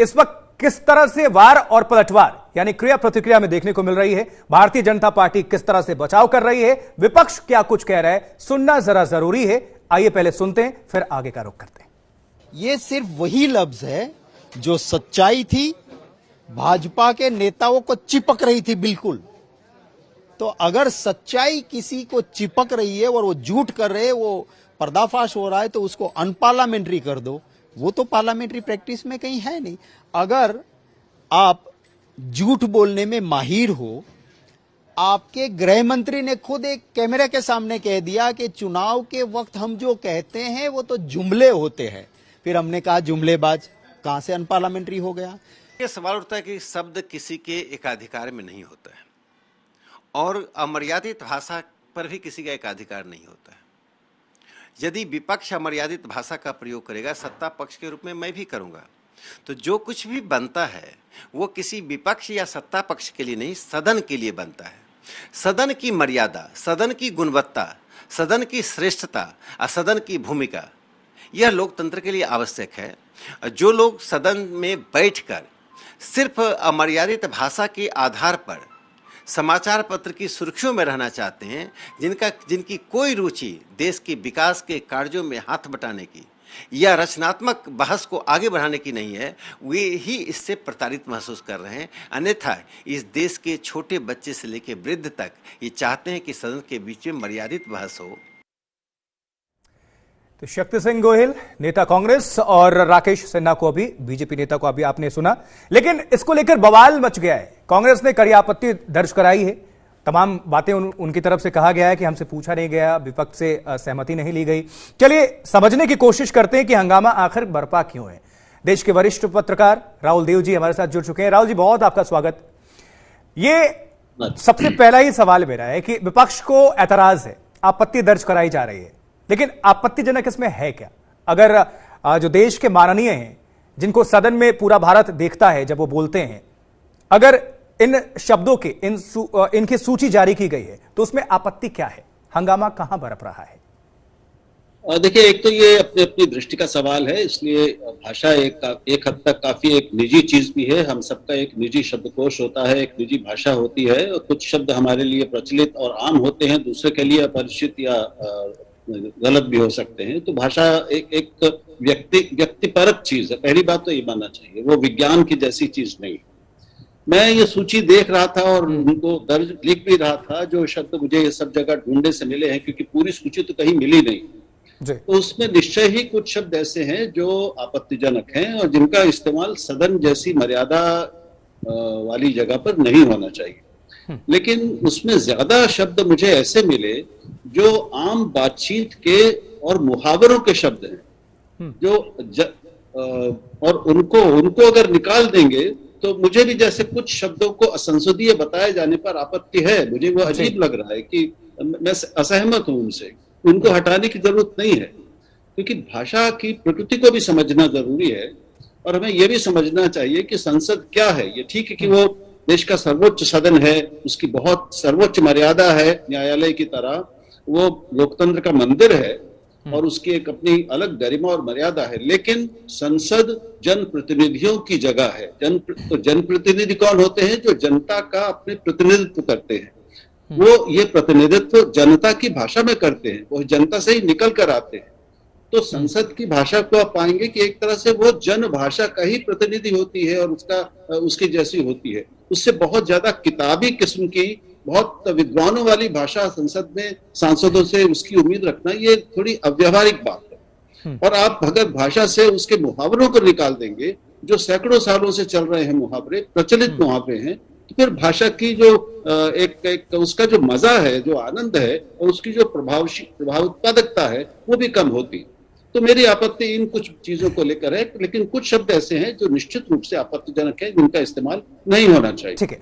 इस वक्त किस तरह से वार और पलटवार यानी क्रिया प्रतिक्रिया में देखने को मिल रही है। भारतीय जनता पार्टी किस तरह से बचाव कर रही है, विपक्ष क्या कुछ कह रहा है, सुनना जरा जरूरी है। आइए पहले सुनते हैं, फिर आगे का रुख करते हैं। ये सिर्फ वही लफ्ज है जो सच्चाई थी, भाजपा के नेताओं को चिपक रही थी बिल्कुल। तो अगर सच्चाई किसी को चिपक रही है और वो झूठ कर रहे हैं, वो पर्दाफाश हो रहा है, तो उसको अनपार्लियामेंट्री कर दो। वो तो पार्लियामेंट्री प्रैक्टिस में कहीं है नहीं। अगर आप झूठ बोलने में माहिर हो, आपके गृह मंत्री ने खुद एक कैमरे के सामने कह दिया कि चुनाव के वक्त हम जो कहते हैं वो तो जुमले होते हैं। फिर हमने कहा जुमलेबाज, कहां से अनपार्लियामेंट्री हो गया। ये सवाल उठता है कि शब्द किसी के एकाधिकार में नहीं होता है और अमर्यादित भाषा पर भी किसी का एकाधिकार नहीं होता है। यदि विपक्ष अमर्यादित भाषा का प्रयोग करेगा, सत्ता पक्ष के रूप में मैं भी करूंगा, तो जो कुछ भी बनता है वो किसी विपक्ष या सत्ता पक्ष के लिए नहीं, सदन के लिए बनता है। सदन की मर्यादा, सदन की गुणवत्ता, सदन की श्रेष्ठता और सदन की भूमिका, यह लोकतंत्र के लिए आवश्यक है। जो लोग सदन में बैठकर सिर्फ अमर्यादित भाषा के आधार पर समाचार पत्र की सुर्खियों में रहना चाहते हैं, जिनकी कोई रुचि देश के विकास के कार्यों में हाथ बटाने की या रचनात्मक बहस को आगे बढ़ाने की नहीं है, वे ही इससे प्रताड़ित महसूस कर रहे हैं। अन्यथा इस देश के छोटे बच्चे से लेकर वृद्ध तक ये चाहते हैं कि सदन के बीच में मर्यादित बहस हो। तो शक्ति सिंह गोहिल नेता कांग्रेस और राकेश सिन्हा को अभी, बीजेपी नेता को अभी आपने सुना, लेकिन इसको लेकर बवाल मच गया है। कांग्रेस ने कड़ी आपत्ति दर्ज कराई है। तमाम बातें उनकी तरफ से कहा गया है कि हमसे पूछा नहीं गया, विपक्ष से सहमति नहीं ली गई। चलिए समझने की कोशिश करते हैं कि हंगामा आखिर बरपा क्यों है। देश के वरिष्ठ पत्रकार राहुल देव जी हमारे साथ जुड़ चुके हैं। राहुल जी, बहुत आपका स्वागत। ये सबसे पहला ही सवाल मेरा है कि विपक्ष को एतराज है, आपत्ति दर्ज कराई जा रही है, लेकिन आपत्तिजनक इसमें है क्या? अगर जो देश के माननीय हैं, जिनको सदन में पूरा भारत देखता है जब वो बोलते हैं, अगर इन शब्दों की इनकी सूची जारी की गई है तो उसमें आपत्ति क्या है? हंगामा कहां बरप रहा है? देखिए, एक तो ये अपनी अपनी दृष्टि का सवाल है, इसलिए भाषा एक हद तक काफी एक निजी चीज भी है। हम सबका एक निजी शब्दकोश होता है, एक निजी भाषा होती है, और कुछ शब्द हमारे लिए प्रचलित और आम होते हैं, दूसरे के लिए अपरिचित या गलत भी हो सकते हैं। तो भाषा एक व्यक्तिपरक चीज है। पहली बात तो ये मानना चाहिए, वो विज्ञान की जैसी चीज नहीं। मैं ये सूची देख रहा था और उनको दर्ज लिख भी रहा था, जो शब्द मुझे ये सब जगह ढूंढने से मिले हैं, क्योंकि पूरी सूची तो कहीं मिली नहीं। तो उसमें निश्चय ही कुछ शब्द ऐसे हैं जो आपत्तिजनक हैं और जिनका इस्तेमाल सदन जैसी मर्यादा वाली जगह पर नहीं होना चाहिए। लेकिन उसमें ज्यादा शब्द मुझे ऐसे मिले जो आम बातचीत के और मुहावरों के शब्द हैं, और उनको अगर निकाल देंगे तो मुझे भी जैसे कुछ शब्दों को असंसदीय बताए जाने पर आपत्ति है। मुझे वो अजीब लग रहा है कि मैं असहमत हूं उनसे। उनको हटाने की जरूरत नहीं है, क्योंकि भाषा की प्रकृति को भी समझना जरूरी है। और हमें यह भी समझना चाहिए कि संसद क्या है। ये ठीक है कि वो देश का सर्वोच्च सदन है, उसकी बहुत सर्वोच्च मर्यादा है, न्यायालय की तरह वो लोकतंत्र का मंदिर है और उसकी एक अपनी अलग गरिमा और मर्यादा है। लेकिन संसद जनप्रतिनिधियों की जगह है। तो जनप्रतिनिधि कौन होते हैं? जो जनता का अपने प्रतिनिधित्व करते हैं। वो ये प्रतिनिधित्व जनता की भाषा में करते हैं, वो जनता से ही निकल कर आते हैं। तो संसद की भाषा को आप पाएंगे कि एक तरह से वो जन भाषा का ही प्रतिनिधि होती है और उसकी जैसी होती है। उससे बहुत ज्यादा किताबी किस्म की, बहुत विद्वानों वाली भाषा संसद में सांसदों से उसकी उम्मीद रखना, ये थोड़ी अव्यवहारिक बात है। और आप अगर भाषा से उसके मुहावरों को निकाल देंगे, जो सैकड़ों सालों से चल रहे हैं मुहावरे, प्रचलित मुहावरे हैं, तो फिर भाषा की जो एक उसका जो मजा है, जो आनंद है, और उसकी जो प्रभाव उत्पादकता है, वो भी कम होती। तो मेरी आपत्ति इन कुछ चीजों को लेकर है। लेकिन कुछ शब्द ऐसे हैं जो निश्चित रूप से आपत्तिजनक है, जिनका इस्तेमाल नहीं होना चाहिए। ठीक है।